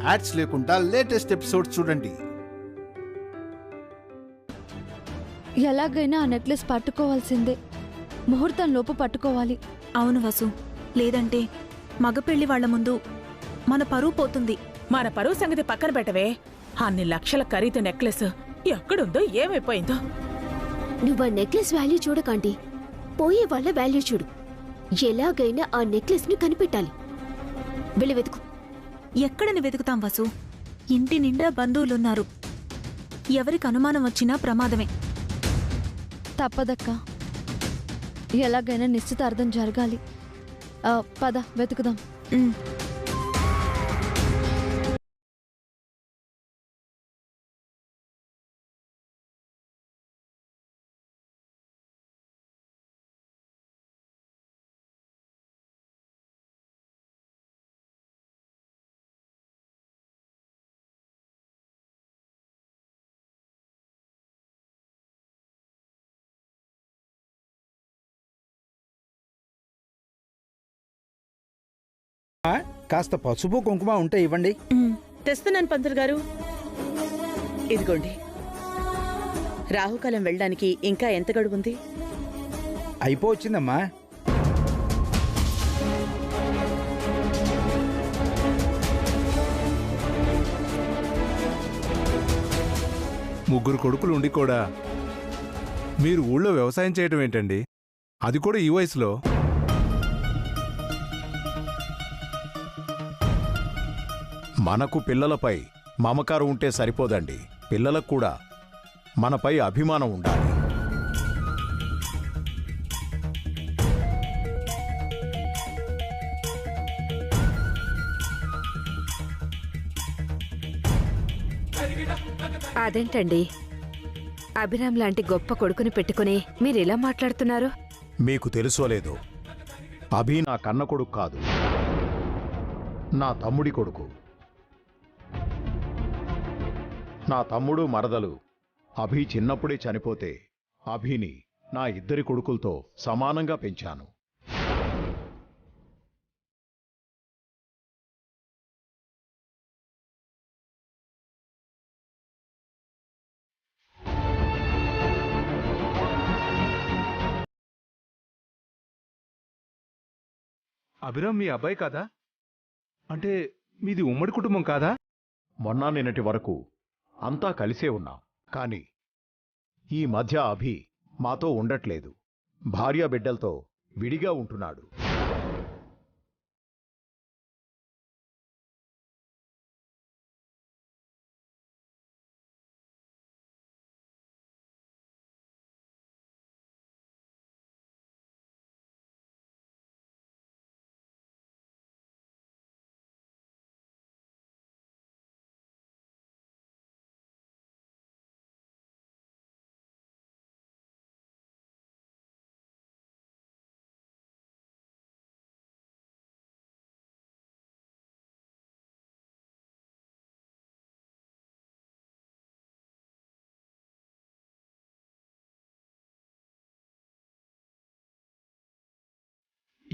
Ads లేకుండా latest episode చూడండి. ఎలాగైనా ఆ నెక్లెస్ పట్టుకోవాల్సిందే. ముహూర్తం లోపు పట్టుకోవాలి. అవును వసు, లేదంటే మగపెళ్లి వాళ్ల ముందు మన పరువు పోతుంది. మన పరువు సంగతి పక్కన పెట్టవే, అన్ని లక్షల ఖరీదు నెక్లెస్ ఎక్కడుందో ఏమైపోయిందో. నువ్వు ఆ నెక్లెస్ వాల్యూ చూడకండి, పోయే వాళ్ళ వాల్యూ చూడు. ఎలాగైనా ఆ నెక్లెస్ ని కనిపెట్టాలి. వెళ్ళి వెతుకు. ఎక్కడని వెతుకుతాం వసు? ఇంటి నిండా బంధువులున్నారు. ఎవరికి అనుమానం వచ్చినా ప్రమాదమే. తప్పదక్కా, ఎలాగైనా నిశ్చితార్థం జరగాలి. పద వెతుకుదాం. కాస్త పసుపు కుంకుమ ఉంటే ఇవ్వండి. తెస్తున్నాను పంతులు గారు. ఇదిగోండి. రాహుకాలం వెళ్ళడానికి ఇంకా ఎంత గడువుంది? అయిపోవచ్చిందమ్మా. ముగ్గురు కొడుకులు ఉండి కూడా మీరు ఊళ్ళో వ్యవసాయం చేయటం ఏంటండి? అది కూడా ఈ వయసులో. మనకు పిల్లలపై మమకారం ఉంటే సరిపోదండి, పిల్లలకు కూడా మనపై అభిమానం ఉండాలి. అదేంటండి, అభిరామ్ లాంటి గొప్ప కొడుకుని పెట్టుకుని మీరెలా మాట్లాడుతున్నారు? మీకు తెలుసోలేదో, అభి నా కన్న కొడుకు కాదు, నా తమ్ముడి కొడుకు. నా తమ్ముడు మరదలు అభి చిన్నప్పుడే చనిపోతే అభిని నా ఇద్దరి కొడుకులతో సమానంగా పెంచాను. అభిరామ్ మీ అబ్బాయి కాదా? అంటే మీది ఉమ్మడి కుటుంబం కాదా? మొన్న నిన్నటి వరకు అంతా కలిసే ఉన్నాం, కాని ఈ మధ్య అభి మాతో ఉండట్లేదు. భార్య బిడ్డలతో విడిగా ఉంటున్నాడు.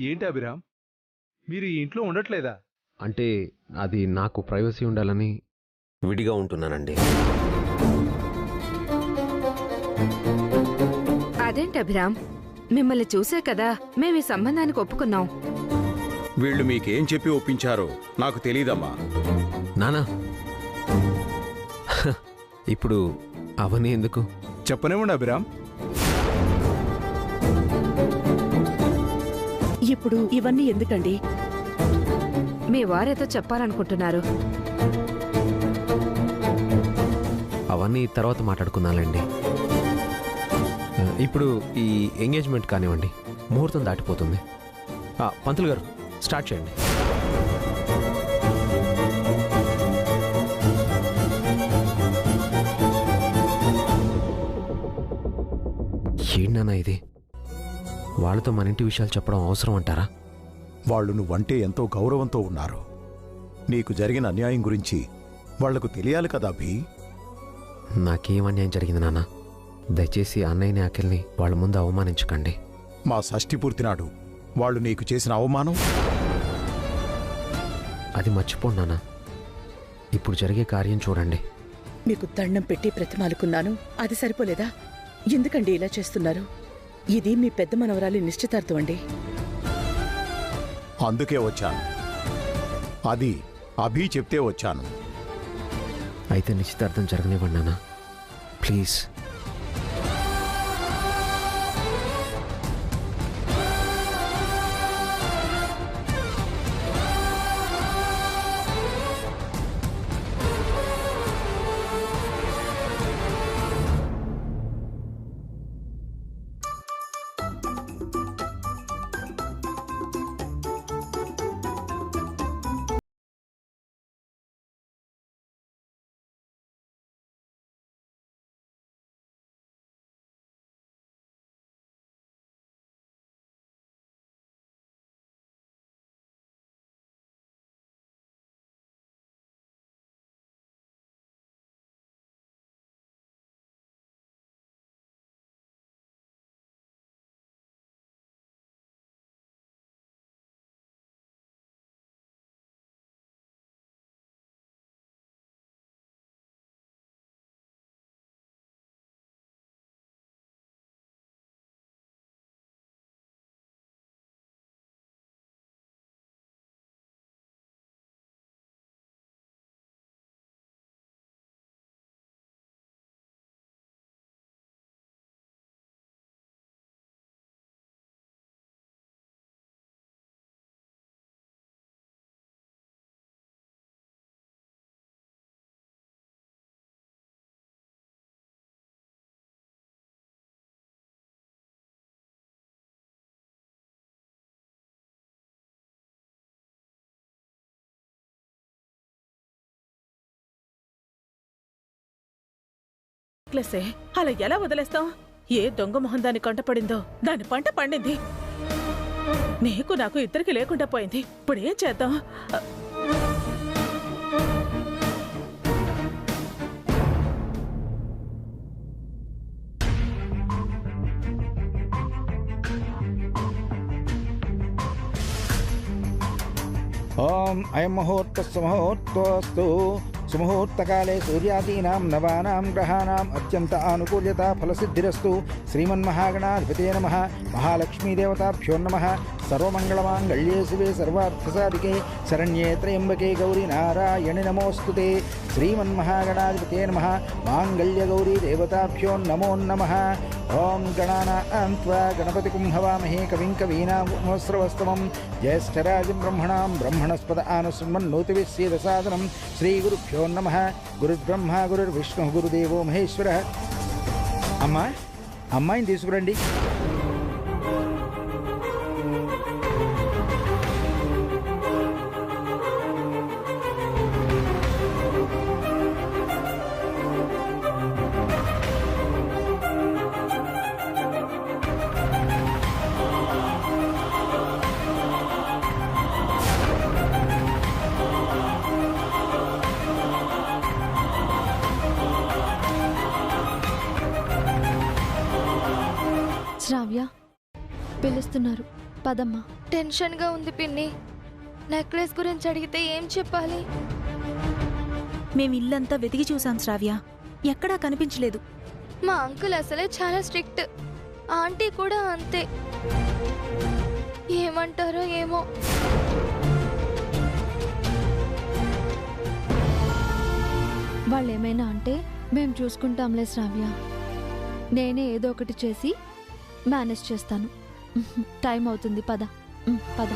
ఏంటి అభిరామ్, మీరు ఈ ఇంట్లో ఉండట్లేదా? అంటే అది నాకు ప్రైవసీ ఉండాలని విడిగా ఉంటున్నానండి. అదేంటి అభిరామ్, మిమ్మల్ని చూసే కదా మేము ఈ సంబంధానికి ఒప్పుకున్నాం. వీళ్ళు మీకేం చెప్పి ఒప్పించారో నాకు తెలీదమ్మా. నానా, ఇప్పుడు అవన్నీ ఎందుకు? చెప్పనేమండి అభిరామ్. ఇప్పుడు ఇవన్నీ ఎందుకండి? మీ వారేదో చెప్పాలనుకుంటున్నారు. అవన్నీ తర్వాత మాట్లాడుకుందాంలేండి. ఇప్పుడు ఈ ఎంగేజ్మెంట్ కానివ్వండి, ముహూర్తం దాటిపోతుంది. పంతులు గారు, స్టార్ట్ చేయండి. ఏంటన్నా ఇది? వాళ్ళతో మన ఇంటి విషయాలు చెప్పడం అవసరం అంటారా? వాళ్ళు నువ్వంటే ఎంతో గౌరవంతో ఉన్నారు. నీకు జరిగిన అన్యాయం గురించి వాళ్లకు తెలియాలి కదా అభి. నాకేం అన్యాయం జరిగింది నాన్న? దయచేసి అన్నయ్యని అఖిల్ని వాళ్ళ ముందు అవమానించకండి. మా షష్ఠి పూర్తి నాడు వాళ్ళు నీకు చేసిన అవమానం అది మర్చిపోండి నాన్న. ఇప్పుడు జరిగే కార్యం చూడండి. మీకు దండం పెట్టి ప్రతిమాలుకున్నాను, అది సరిపోలేదా? ఎందుకండి ఇలా చేస్తున్నారు? ఇది మీ పెద్ద మనవరాలి నిశ్చితార్థం అండి. అందుకే వచ్చాను. అది అభి చెప్తే వచ్చాను. అయితే నిశ్చితార్థం జరగనివ్వండి నాన్న, ప్లీజ్. నెక్లెసే అలా ఎలా వదిలేస్తాం? ఏ దొంగ మొహం దాని కంటపడిందో దాని పంట పండింది. నీకు నాకు ఇద్దరికి లేకుండా పోయింది. ఇప్పుడేం చేద్దాం? ఓం అయం ముహూర్తస్సు ముహూర్తోస్తు. సుముహూర్తకాలే సూర్యాదీనాం నవానాం గ్రహాణాం అత్యంత ఆనుకూల్యత ఫలసిద్ధిరస్తు. శ్రీమన్మహాగణాధిపతే నమః. మహాలక్ష్మీదేవతాభ్యో నమః. సర్వమంగళమాంగళ్యే శివే సర్వార్థసాధికే శరణ్యే త్రయంబకే గౌరీ నారాయణి నమోస్తుతే. శ్రీమన్మహాగణాధిపతే నమః. మాంగళ్యగౌరీ దేవతాభ్యో నమో నమః. ఓం గణానాం త్వా గణపతిం హవామహే కవిం కవీనాముపమశ్రవస్తమం. జ్యేష్ఠరాజం బ్రహ్మణాం బ్రహ్మణస్పద ఆనశృణ్వన్నోతివిశ్యేదసాదనం. శ్రీగురుభ్యో నమః. గురుర్బ్రహ్మ గురుర్విష్ణు గురుదేవో మహేశ్వర. అమ్మా, అమ్మాయిని తీసుకురండి. శ్రావ్య పిలుస్తున్నారు, పదమ్మా. టెన్షన్గా ఉంది పిన్ని. నెక్లెస్ గురించి అడిగితే ఏం చెప్పాలి? మేం ఇల్లంతా వెతికి చూసాం శ్రావ్య, ఎక్కడా కనిపించలేదు. మా అంకుల్ అసలే చాలా స్ట్రిక్ట్, ఆంటీ కూడా అంతే. ఏమంటారో ఏమో. వాళ్ళు ఏమైనా అంటే మేం చూసుకుంటాంలే శ్రావ్య. నేనే ఏదో ఒకటి చేసి మేనేజ్ చేస్తాను. టైం అవుతుంది, పద పద.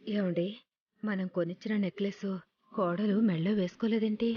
ఏమండి, మనం కొనిచ్చిన నెక్లెస్ కోడలు మెళ్ళో వేసుకోలేదేంటి?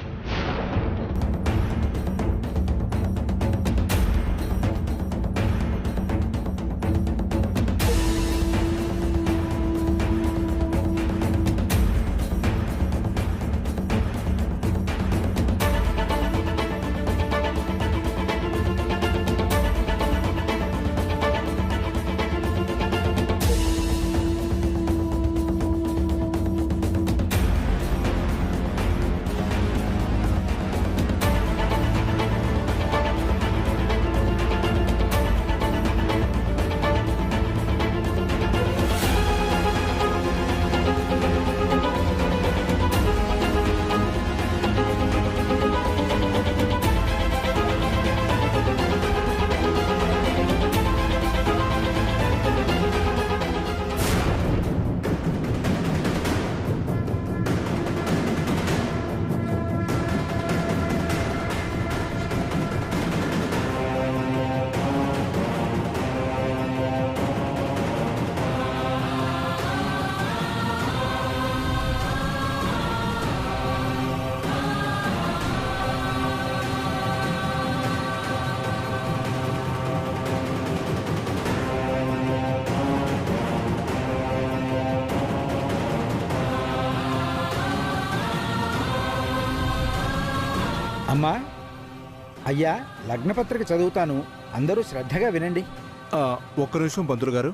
అమ్మా, అయ్యా, లగ్నపత్రిక చదువుతాను, అందరూ శ్రద్ధగా వినండి. ఒక్క నిమిషం పంతులు గారు.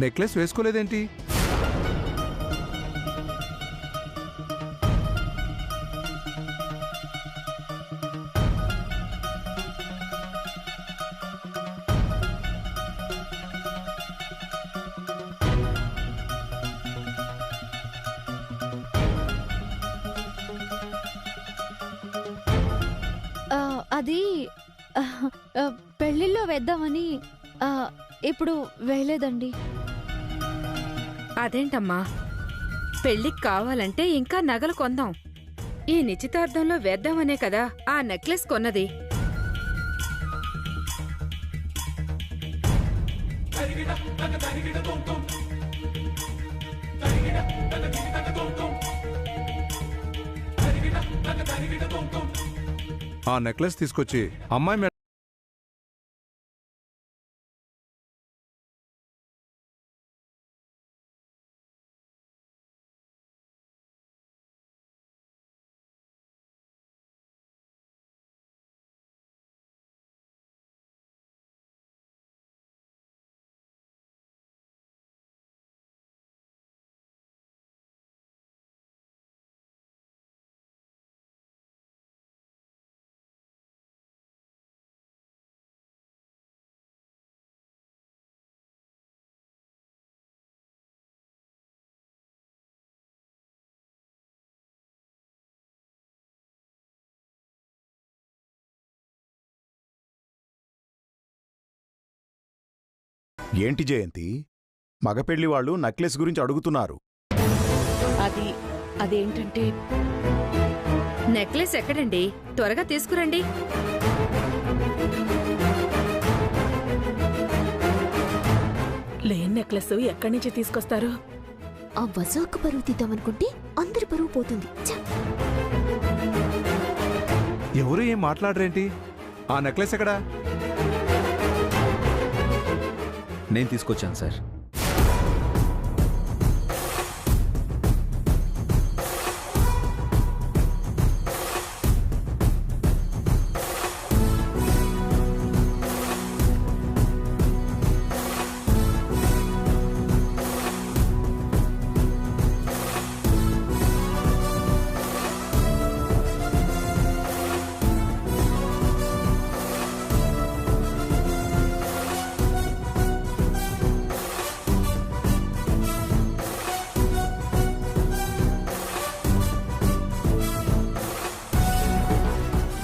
నెక్లెస్ వేసుకోలేదేంటి? అది పెళ్ళిళ్ళలో వేద్దామని ఇప్పుడు వేయలేదండి. అదేంటమ్మా, పెళ్ళికి కావాలంటే ఇంకా నగలు కొందాం. ఈ నిశ్చితార్థంలో వేద్దామనే కదా ఆ నెక్లెస్ కొన్నది. ఆ నెక్లెస్ తీసుకొచ్చి అమ్మాయి ఏంటి జయంతి, మగపెళ్లి వాళ్ళు నెక్లెస్ గురించి అడుగుతున్నారు. అదేంటంటే నెక్లెస్ ఎక్కడండి? త్వరగా తీసుకురండి. లేని నెక్లెస్ ఎక్కడి నుంచి తీసుకొస్తారు? ఆ వసాకు పరువు తీద్దామనుకుంటే అందరి పరువు పోతుంది. ఎవరు ఏం మాట్లాడరేంటి? ఆ నెక్లెస్ ఎక్కడా? నేను తీసుకొచ్చాను సార్.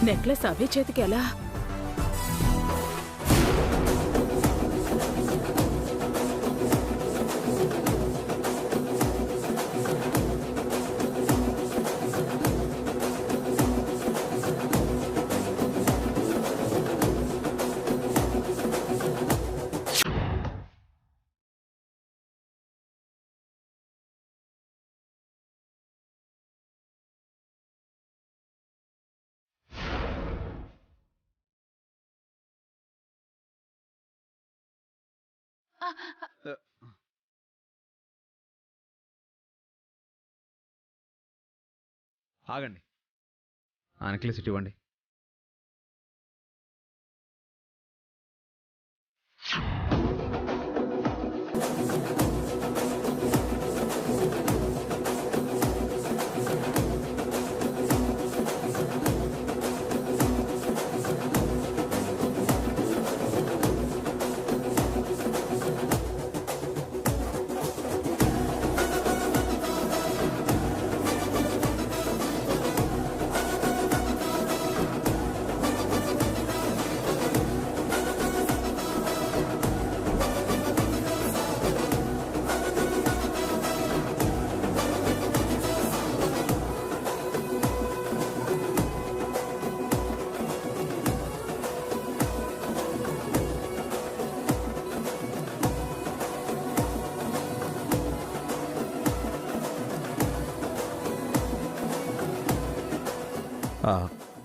నెక్లెస్ అవే చేతికి ఎలా? ఆగండి, ఆ నెక్లెస్ ఇటు ఇవ్వండి.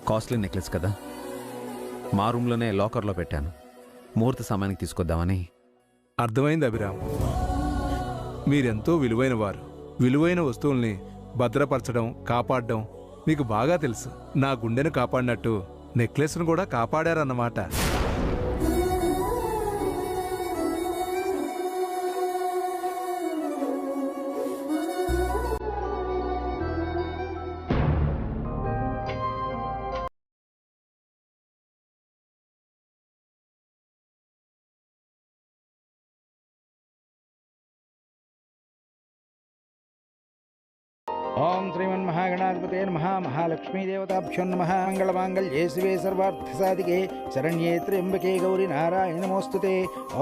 కాస్ట్లీ నెక్లెస్ కదా, మా రూమ్లోనే లాకర్లో పెట్టాను. ముహూర్త సమయానికి తీసుకొద్దామని. అర్థమైంది అభిరామ్. మీరెంతో విలువైన వారు. విలువైన వస్తువుల్ని భద్రపరచడం, కాపాడడం మీకు బాగా తెలుసు. నా గుండెను కాపాడినట్టు నెక్లెస్ను కూడా కాపాడారన్నమాట. ఓం శ్రీమన్మహాగణాధిపతే నమః. మహాలక్ష్మీదేవతాభ్యో నమః. మంగళమాంగళ్యే శివే సర్వార్థసాధికే శరణ్యే త్ర్యంబకే గౌరీ నారాయణి నమోస్తుతే.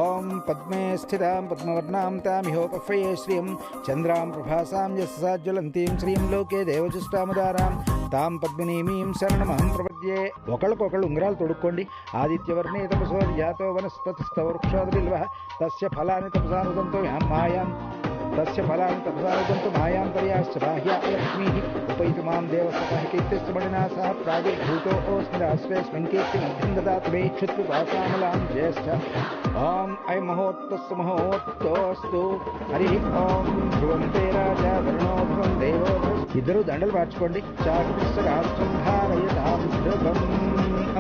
ఓం పద్మే స్థితాం పద్మవర్ణాం తామిహోపహ్వయే శ్రియం చంద్రాం ప్రభాసాం యస్సాజ్వలంతీం శ్రీం లోకే దేవజుష్టాముదారాం తాం పద్మినీమీం శరణమహం ప్రపద్యే. ఒకళ్ళకొకళ్ళు ఉంగరాలు తొడుక్కోండి. ఆదిత్యవర్ణే తపసో జాతో వనస్పతిస్థ వృక్షోదబిల్వః తస్య ఫలాని తపసానుదంతో యాం మాయాం తస్య ఫలాని తపసానుదంతో మాయాంతర్యాశ్చ బాహ్యా లక్ష్మీః ఉపైతి మాం దేవసతః కీర్తిశ్చ మణినా సహ ప్రాదుర్భూతో ఓస్మిరాశ్వేస్మిన్ కీర్తిమధ్యం దదాతు మే క్షుత్పిపాసామలాం జ్యేష్ఠ. ఓం ఐం మహోత్తస్సు మహోత్తోస్తు. హరి ఓం ధ్రువంతే రాజా వరుణో ధ్రువం దేవో. ఇద్దరు దండలు మార్చుకోండి. చాకుశరాస్త్రం ధారయతాం ధ్రువం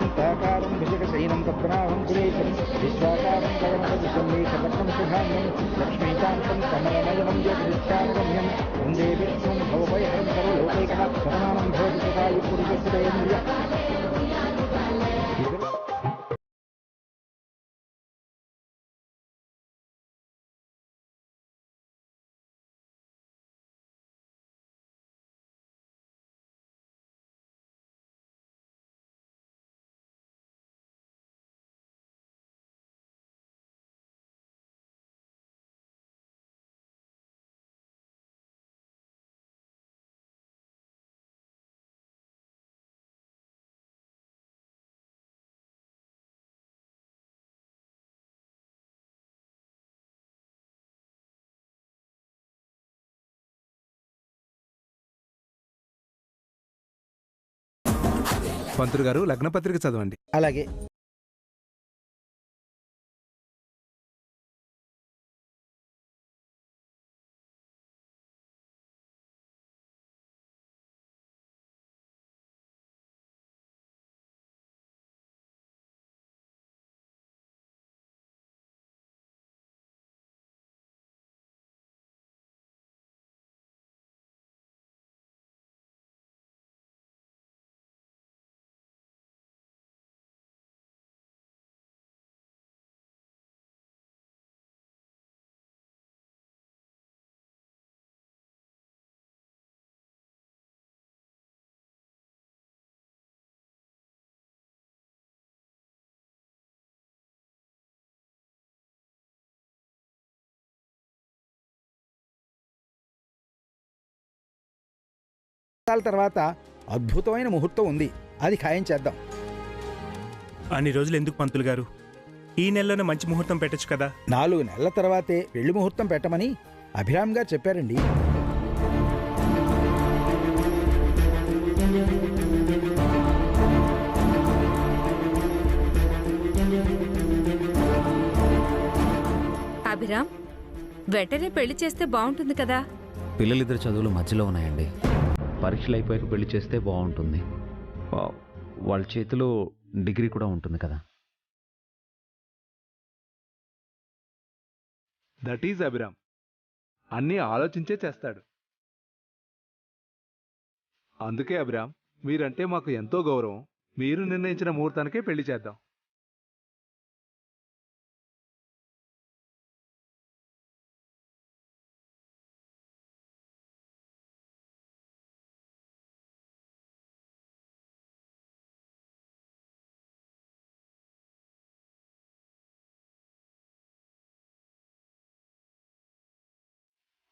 అంతాకారం భుజగశయనం పద్మనాభం సురేశం విశ్వాకారం గగనసదృశం మేఘవర్ణం శుభాంగం లక్ష్మీకాంతం కమలనయనం జ్యోతిష్టానుగమ్యం వందే విష్ణుం భవభయహరం సర్వలోకైకనాథం భవతి సదాయు పురుషసురేంద్రియ. పంతులు గారు లగ్నపత్రిక చదవండి. అలాగే. తర్వాత అద్భుతమైన ముహూర్తం ఉంది. అది ఖాయం చేద్దాం. అన్ని రోజులు ఎందుకు పంతులు గారు? ఈ నెలలోనే మంచి ముహూర్తం పెట్టచ్చు కదా. 4 నెలల తర్వాతే పెళ్లి ముహూర్తం పెట్టమని అభిరామ్ గారు చెప్పారండి. అభిరామ్, వెంటనే పెళ్లి చేస్తే బాగుంటుంది కదా. పిల్లలిద్దరు చదువులు మధ్యలో ఉన్నాయండి. పరీక్షలు అయిపోయాక పెళ్లి చేస్తే బాగుంటుంది. వాళ్ళ చేతిలో డిగ్రీ కూడా ఉంటుంది కదా. That is Abhiram. అన్నీ ఆలోచించే చేస్తాడు. అందుకే అభిరామ్, మీరంటే మాకు ఎంతో గౌరవం. మీరు నిర్ణయించిన ముహూర్తానికే పెళ్లి చేద్దాం.